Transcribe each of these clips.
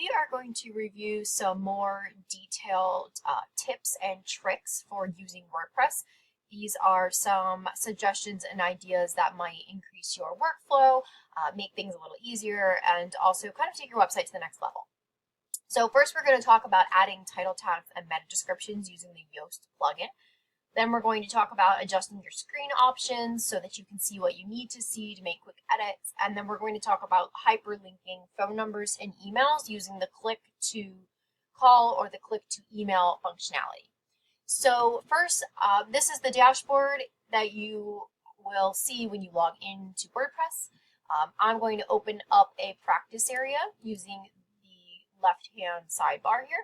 we are going to review some more detailed tips and tricks for using WordPress. These are some suggestions and ideas that might increase your workflow, make things a little easier, and also kind of take your website to the next level. So first we're going to talk about adding title tags and meta descriptions using the Yoast plugin. Then we're going to talk about adjusting your screen options so that you can see what you need to see to make quick edits. And then we're going to talk about hyperlinking phone numbers and emails using the click to call or the click to email functionality. So first, this is the dashboard that you will see when you log into WordPress. I'm going to open up a practice area using the left-hand sidebar here.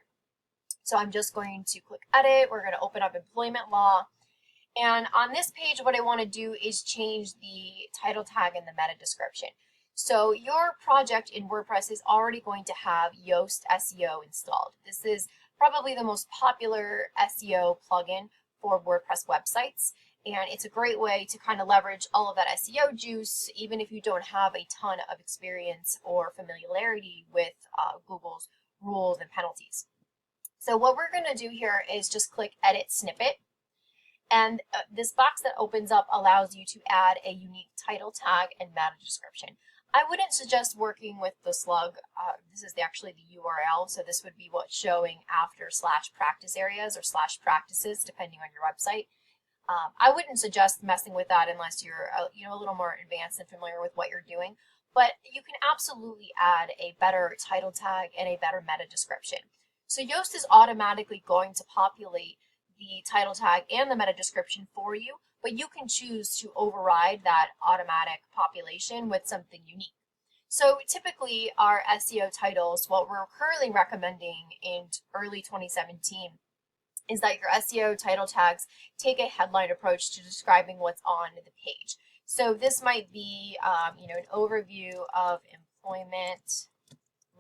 So I'm just going to click edit. We're going to open up employment law. And on this page, what I want to do is change the title tag and the meta description. So your project in WordPress is already going to have Yoast SEO installed. This is probably the most popular SEO plugin for WordPress websites. And it's a great way to kind of leverage all of that SEO juice, even if you don't have a ton of experience or familiarity with Google's rules and penalties. So what we're going to do here is just click Edit Snippet. And this box that opens up allows you to add a unique title tag and meta description. I wouldn't suggest working with the slug. This is actually the URL, so this would be what's showing after /practice areas or /practices, depending on your website. I wouldn't suggest messing with that unless you're a little more advanced and familiar with what you're doing. But you can absolutely add a better title tag and a better meta description. So Yoast is automatically going to populate the title tag and the meta description for you, but you can choose to override that automatic population with something unique. So typically our SEO titles, what we're currently recommending in early 2017 is that your SEO title tags take a headline approach to describing what's on the page. So this might be an overview of employment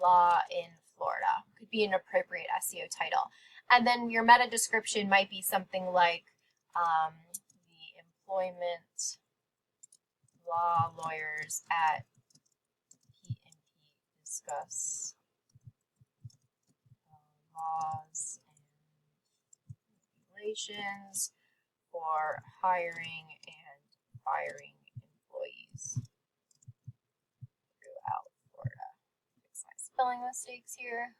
law in Florida. Could be an appropriate SEO title. And then your meta description might be something like the employment law lawyers at P&P discuss laws and regulations for hiring and firing employees throughout Florida. Fix my spelling mistakes here.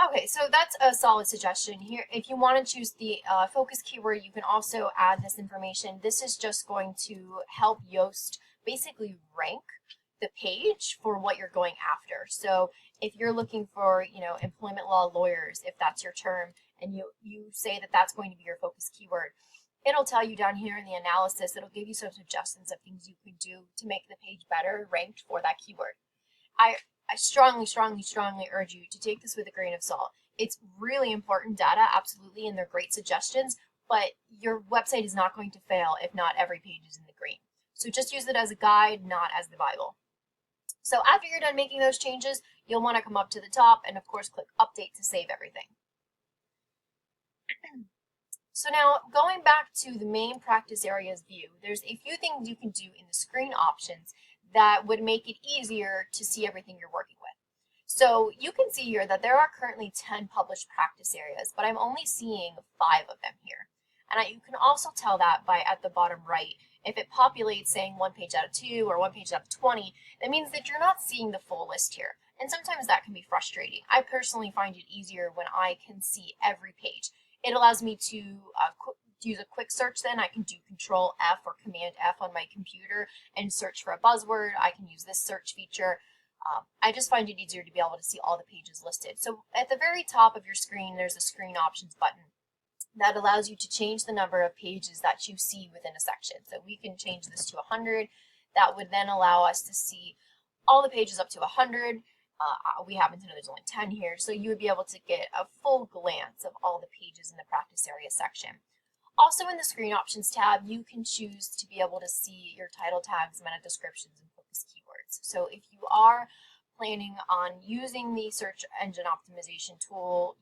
Okay, so that's a solid suggestion here. If you want to choose the focus keyword, you can also add this information. This is just going to help Yoast basically rank the page for what you're going after. So if you're looking for, employment law lawyers, if that's your term, and you say that that's going to be your focus keyword, it'll tell you down here in the analysis, it'll give you some suggestions of things you can do to make the page better ranked for that keyword. I strongly, strongly, strongly urge you to take this with a grain of salt. It's really important data, absolutely, and they're great suggestions, but your website is not going to fail if not every page is in the green. So just use it as a guide, not as the Bible. So after you're done making those changes, you'll want to come up to the top and, of course, click Update to save everything. So now, going back to the main practice areas view, there's a few things you can do in the screen options that would make it easier to see everything you're working with. So you can see here that there are currently 10 published practice areas, but I'm only seeing 5 of them here. And you can also tell that by at the bottom right, if it populates saying 1 page out of 2 or 1 page out of 20, that means that you're not seeing the full list here. And sometimes that can be frustrating. I personally find it easier when I can see every page. It allows me to use a quick search. Then I can do Control F or Command F on my computer and search for a buzzword. I can use this search feature. I just find it easier to be able to see all the pages listed. So at the very top of your screen, there's a Screen Options button that allows you to change the number of pages that you see within a section. So we can change this to 100. That would then allow us to see all the pages up to 100. We happen to know there's only 10 here, so you would be able to get a full glance of all the pages in the practice area section. Also in the Screen Options tab, you can choose to be able to see your title tags, meta descriptions, and focus keywords. So if you are planning on using the search engine optimization tool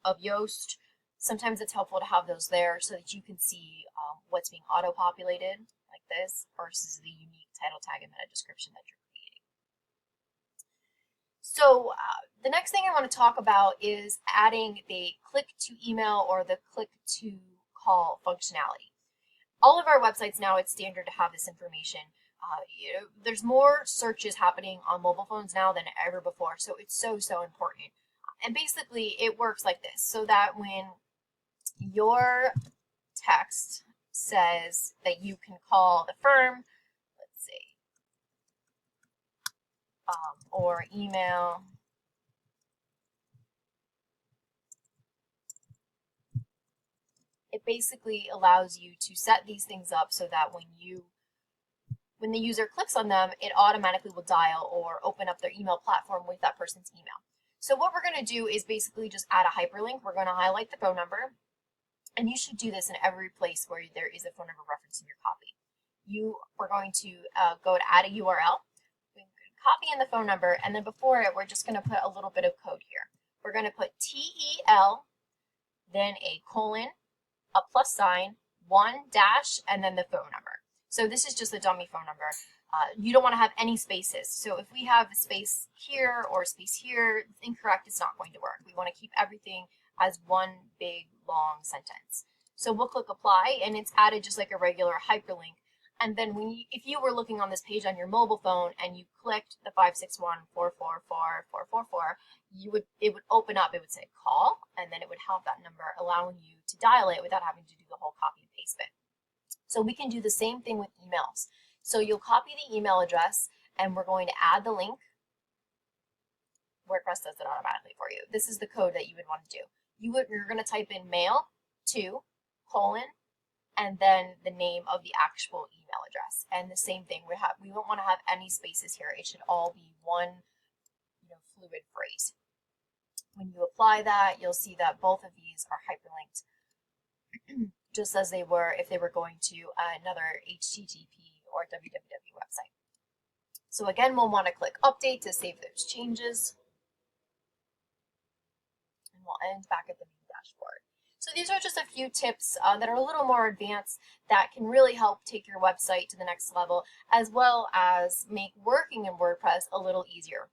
of Yoast, sometimes it's helpful to have those there so that you can see what's being auto-populated, like this versus the unique title tag and meta description that you're creating. So the next thing I want to talk about is adding the click to email or the click to call functionality. All of our websites now, it's standard to have this information. There's more searches happening on mobile phones now than ever before, so it's so important. And basically it works like this, so that when your text says that you can call the firm, let's see, or email it basically allows you to set these things up so that when the user clicks on them, it automatically will dial or open up their email platform with that person's email. So what we're going to do is basically just add a hyperlink. We're going to highlight the phone number, and you should do this in every place where there is a phone number reference in your copy. We're going to go to add a URL, copy in the phone number, and then before it, we're just going to put a little bit of code here. We're going to put TEL, then a colon, a plus sign, 1 dash, and then the phone number. So this is just a dummy phone number. You don't want to have any spaces. So if we have a space here or a space here, it's incorrect, it's not going to work. We want to keep everything as one big long sentence. So we'll click apply, and it's added just like a regular hyperlink. And then if you were looking on this page on your mobile phone and you clicked the 561-444-444, it would open up, it would say call, and then it would have that number, allowing you to dial it without having to do the whole copy and paste bit. So we can do the same thing with emails. So you'll copy the email address, and we're going to add the link. WordPress does it automatically for you. This is the code that you would want to do. You're going to type in mail to colon, and then the name of the actual email address. And the same thing, we don't want to have any spaces here. It should all be one fluid phrase. When you apply that, you'll see that both of these are hyperlinked just as they were if they were going to another HTTP or www website. So again, we'll want to click update to save those changes. And we'll end back at the main dashboard. So these are just a few tips that are a little more advanced that can really help take your website to the next level, as well as make working in WordPress a little easier.